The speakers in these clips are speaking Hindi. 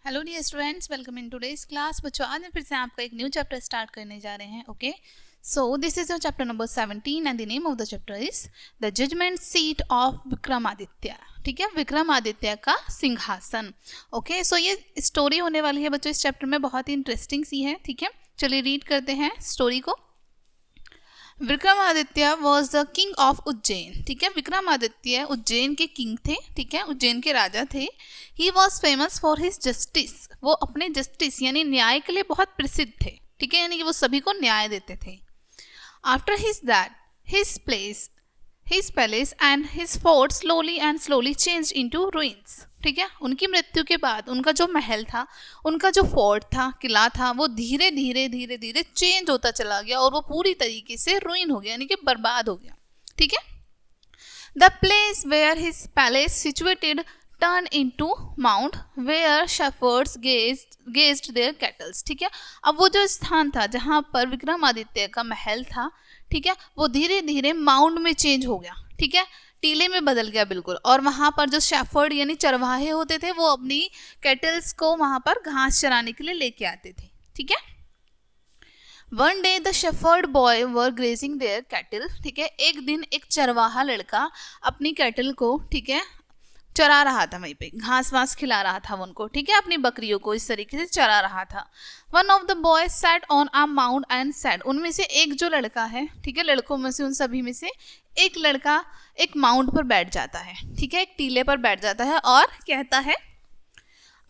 Hello dear students, welcome in today's class. बच्चों, आज हम फिर से आपका एक न्यू चैप्टर स्टार्ट करने जा रहे हैं। Okay, so this is your chapter number 17 and the name of the chapter is the judgement seat of Vikramaditya. ठीक है, विक्रमादित्य का सिंहासन। ओके, सो ये स्टोरी होने वाली है बच्चों इस चैप्टर में, बहुत ही इंटरेस्टिंग सी है। ठीक है, चलिए रीड करते हैं स्टोरी को। Vikramaditya was the king of Ujjain. ठीक है, विक्रमादित्य उज्जैन के किंग थे। ठीक है, उज्जैन के राजा थे। He was famous for his justice. वो अपने जस्टिस यानी न्याय के लिए बहुत प्रसिद्ध थे। ठीक है, यानी कि वो सभी को न्याय देते थे। After his that his palace and his fort slowly change into ruins. ठीक है, उनकी मृत्यु के बाद उनका जो महल था, उनका जो फोर्ट था, किला था, वो धीरे धीरे चेंज होता चला गया और वो पूरी तरीके से रुइन हो गया, यानी कि बर्बाद हो गया। ठीक है, the place where his palace situated turn into mount where shepherds grazed their cattles. ठीक है, अब वो जो स्थान था जहाँ पर विक्रमादित्य का महल था, ठीक है, वो धीरे धीरे माउंट में चेंज हो गया। ठीक है, टीले में बदल गया बिल्कुल। और वहां पर जो शेफर्ड यानी चरवाहे होते थे, वो अपनी कैटल्स को वहां पर घास चराने के लिए लेके आते थे। ठीक है, one day the shepherd boy were grazing their cattle. ठीक है, एक दिन एक चरवाहा लड़का अपनी कैटल को, ठीक है, चरा रहा था, वहीं पे घास वास खिला रहा था उनको। ठीक है, अपनी बकरियों को इस तरीके से चरा रहा था। One of the boy sat on a mount and sad. उनमें से एक जो लड़का है, ठीक है, लड़कों में से उन सभी में से एक लड़का एक माउंट पर बैठ जाता है। ठीक है, एक टीले पर बैठ जाता है और कहता है,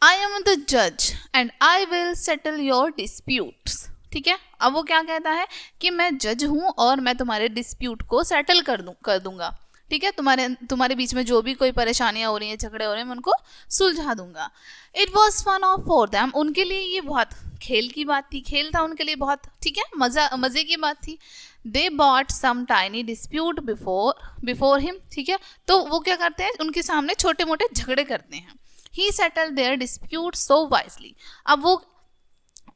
आई एम द जज and I will settle your disputes. ठीक है, अब वो क्या कहता है कि मैं जज हूं और मैं तुम्हारे डिस्प्यूट को सेटल कर दूंगा। ठीक है, तुम्हारे बीच में जो भी कोई परेशानियां हो रही हैं, झगड़े हो रहे हैं, मैं उनको सुलझा दूंगा। It was fun of for them. उनके लिए ये बहुत खेल की बात थी, खेल था उनके लिए बहुत। ठीक है, मजे की बात थी। They brought some tiny dispute before him. ठीक है, तो वो क्या करते हैं, उनके सामने छोटे मोटे झगड़े करते हैं। He settle their dispute so wisely. अब वो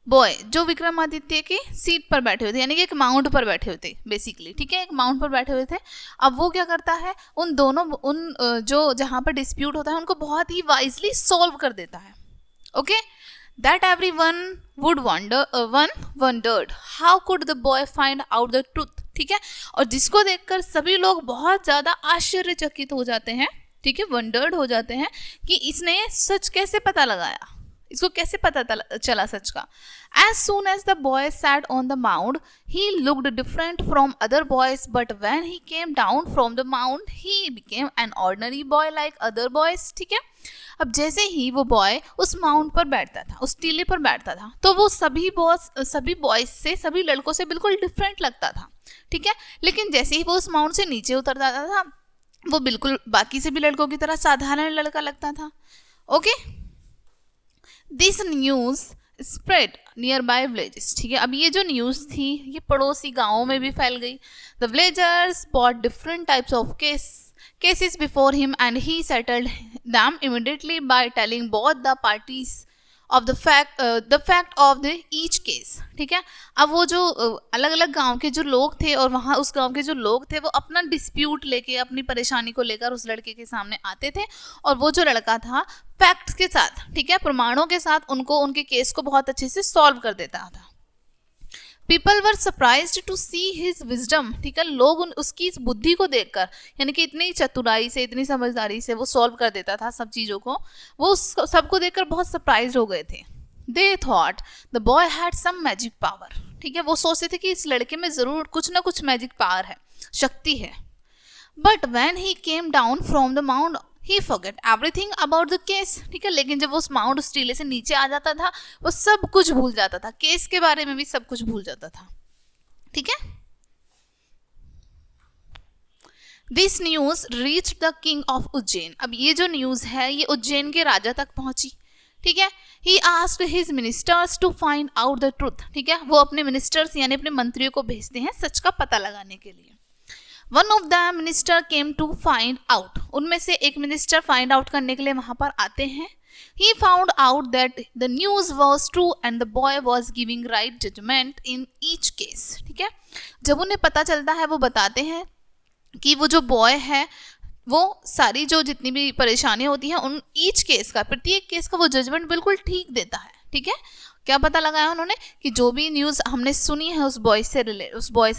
बॉय जो विक्रमादित्य की सीट पर बैठे हुए थे, यानी कि एक माउंट पर बैठे हुए थे बेसिकली। ठीक है, एक माउंट पर बैठे हुए थे। अब वो क्या करता है, जो जहां पर डिस्प्यूट होता है, उनको बहुत ही वाइजली सॉल्व कर देता है। Okay, that everyone would wondered how could the boy find out the truth. ठीक है, और जिसको देखकर सभी लोग बहुत ज्यादा आश्चर्यचकित हो जाते हैं। ठीक है, वंडर्ड हो जाते हैं कि इसने सच कैसे पता लगाया, इसको कैसे पता चला सच का। As soon as the boy sat on the mount he looked different from other boys, but when he came down from the mount he became an ordinary boy like other boys. ठीक है, अब जैसे ही वो बॉय उस माउंट पर बैठता था, उस टीले पर बैठता था, तो वो सभी बॉयज से, सभी लड़कों से बिल्कुल डिफरेंट लगता था। ठीक है, लेकिन जैसे ही वो उस माउंट से नीचे उतर जाता था, वो बिल्कुल बाकी से भी लड़कों की तरह साधारण लड़का लगता था। Okay, this news spread near by villages. ठीक है, अब ये जो न्यूज थी ये पड़ोसी गांवों में भी फैल गई। The villagers brought different types of cases before him and he settled them immediately by telling both the parties of the fact of the each case। ठीक है, अब वो जो अलग अलग गांव के जो लोग थे और वहाँ उस गांव के जो लोग थे, वो अपना डिस्प्यूट लेके, अपनी परेशानी को लेकर उस लड़के के सामने आते थे। और वो जो लड़का था फैक्ट्स के साथ, ठीक है, प्रमाणों के साथ उनको, उनके केस को बहुत अच्छे से सॉल्व कर देता था। People were surprised to see his wisdom. ठीक है, लोग उसकी इस बुद्धि को देखकर, यानी कि इतनी चतुराई से, इतनी समझदारी से वो सॉल्व कर देता था सब चीज़ों को, वो सबको देखकर बहुत सरप्राइज हो गए थे। They thought the boy had some magic power. ठीक है, वो सोचते थे कि इस लड़के में जरूर कुछ ना कुछ मैजिक पावर है, शक्ति है। But when he came down from the mount he forget everything about the case. ठीक है, लेकिन जब वो उस माउंट उस टीले से नीचे आ जाता था, वो सब कुछ भूल जाता था, केस के बारे में भी सब कुछ भूल जाता था। ठीक है, this news reach the king of Ujjain. अब ये जो न्यूज है ये उज्जैन के राजा तक पहुंची। ठीक है, he asked his ministers to find out the truth. ठीक है, वो अपने मिनिस्टर्स यानी अपने मंत्रियों को भेजते हैं सच का पता लगाने के लिए। One of the minister came to find out. उनमें से एक मिनिस्टर फाइंड आउट करने के लिए वहां पर आते हैं। He found out that the news was true and the boy was giving right judgment in each case। ठीक है, जब उन्हें पता चलता है, वो बताते हैं कि वो जो बॉय है वो सारी जो जितनी भी परेशानियां होती हैं उन ईच केस का, प्रत्येक केस का वो जजमेंट बिल्कुल ठीक देता है। ठीक है, क्या पता लगाया उन्होंने कि जो भी न्यूज़ हमने सुनी है उस बॉय से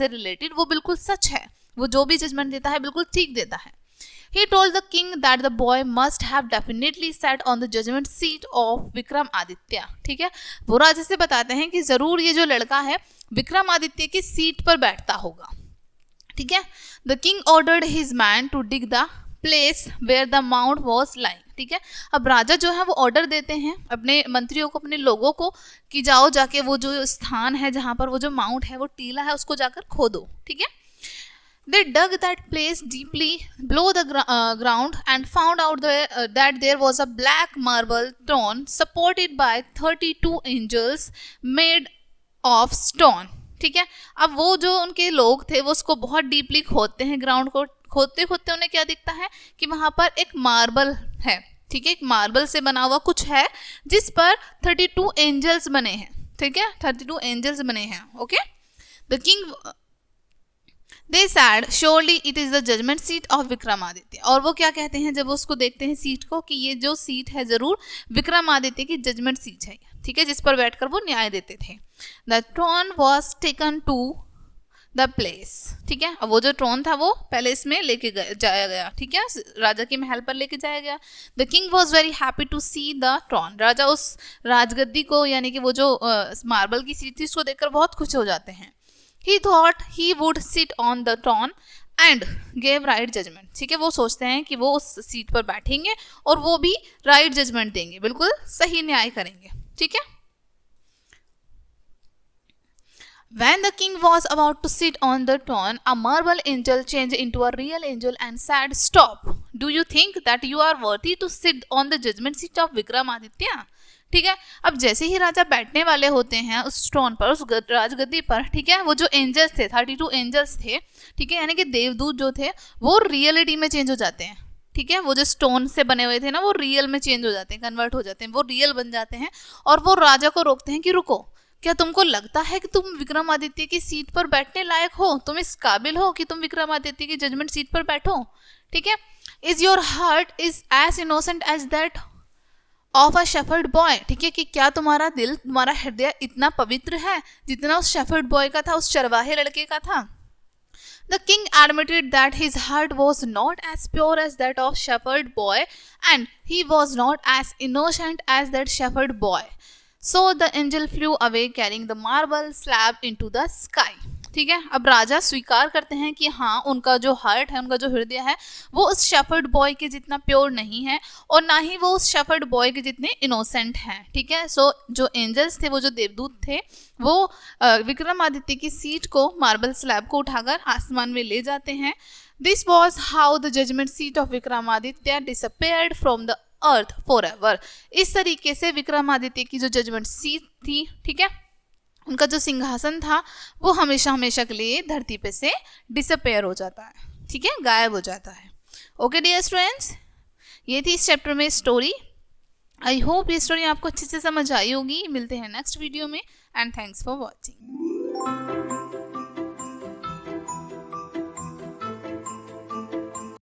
रिलेटेड वो बिल्कुल सच है, वो जो भी जजमेंट देता है बिल्कुल ठीक देता है। He told the king that the boy must have definitely sat on the judgment seat of Vikramaditya. ठीक है, वो राजा से बताते हैं कि जरूर ये जो लड़का है विक्रमादित्य की सीट पर बैठता होगा। ठीक है, the king ordered his man to dig the place where the mount was lying. ठीक है, अब राजा जो है वो ऑर्डर देते हैं अपने मंत्रियों को, अपने लोगों को, कि जाओ जाके वो जो स्थान है जहां पर वो जो माउंट है, वो टीला है, उसको जाकर खोदो। ठीक है, they dug that place deeply below the ground and found out that there was a black marble throne supported by 32 angels made of stone। ठीक है, अब वो जो उनके लोग थे वो उसको बहुत डीपली खोदते हैं, ग्राउंड को खोदते खोदते उन्हें क्या दिखता है कि वहां पर एक मार्बल है। ठीक है, एक मार्बल से बना हुआ कुछ है जिस पर 32 एंजल्स बने हैं। ठीक है, 32 एंजल्स बने हैं। Okay, the king They said, surely it is the judgment seat of Vikramaditya. और वो क्या कहते हैं जब उसको देखते हैं सीट को, कि ये जो सीट है जरूर विक्रमादित्य की जजमेंट सीट है। ठीक है, जिस पर बैठकर वो न्याय देते थे। The throne was taken to the place। ठीक है, अब वो जो ट्रोन था वो पैलेस में लेके जाया गया। ठीक है, राजा के महल पर लेके जाया गया। The king was very happy to see the throne। राजा उस राजगद्दी को, यानी कि वो जो मार्बल की सीट थी, उसको देखकर बहुत खुश हो जाते हैं। He thought he would sit on the throne and gave right judgment। ठीक है, वो सोचते हैं कि वो उस सीट पर बैठेंगे और वो भी right judgment देंगे, बिल्कुल सही न्याय करेंगे। ठीक है, When the king was about to sit on the throne, a marble angel changed into a real angel and said, "Stop! Do you think that you are worthy to sit on the judgment seat of Vikramaditya?" ठीक है, अब जैसे ही राजा बैठने वाले होते हैं उस ट्रोन पर, उस राजगद्दी पर, ठीक है, वो जो एंजल्स थे, 32 एंजल्स थे, ठीक है, यानी कि देवदूत जो थे वो रियलिटी में चेंज हो जाते हैं। ठीक है, वो जो स्टोन से बने हुए थे ना, वो रियल में चेंज हो जाते हैं, कन्वर्ट हो जाते हैं, वो रियल बन जाते हैं। और वो राजा को रोकते हैं कि रुको, क्या तुमको लगता है कि तुम विक्रमादित्य की सीट पर बैठने लायक हो, तुम इस काबिल हो कि तुम विक्रमादित्य की जजमेंट सीट पर बैठो? ठीक है, is your heart is as innocent as that of a shepherd boy. ठीक है, कि क्या तुम्हारा दिल, तुम्हारा हृदय इतना पवित्र है जितना उस शेफर्ड बॉय का था, उस चरवाहे लड़के का था? The king admitted that his heart was not as pure as that of shepherd boy and he was not as innocent as that shepherd boy. So the angel flew away carrying the marble slab into the sky। ठीक है, अब राजा स्वीकार करते हैं कि हाँ, उनका जो हार्ट है, उनका जो हृदय है, वो उस शेफर्ड बॉय के जितना प्योर नहीं है और ना ही वो उस शेफर्ड बॉय के जितने इनोसेंट हैं। ठीक है, सो जो एंजल्स थे, वो जो देवदूत थे, वो विक्रमादित्य की सीट को, मार्बल स्लैब को उठाकर आसमान में ले जाते हैं। This was how the judgement seat of Vikramaditya disappeared from the earth for ever. इस तरीके से विक्रमादित्य की जो जजमेंट सीट थी, ठीक है, उनका जो सिंहासन था, वो हमेशा हमेशा के लिए धरती पे से डिसअपेयर हो जाता है। ठीक है, गायब हो जाता है। ओके डियर स्टूडेंट्स, ये थी इस चैप्टर में स्टोरी। आई होप ये स्टोरी आपको अच्छे से समझ आई होगी। मिलते हैं नेक्स्ट वीडियो में एंड थैंक्स फॉर वॉचिंग।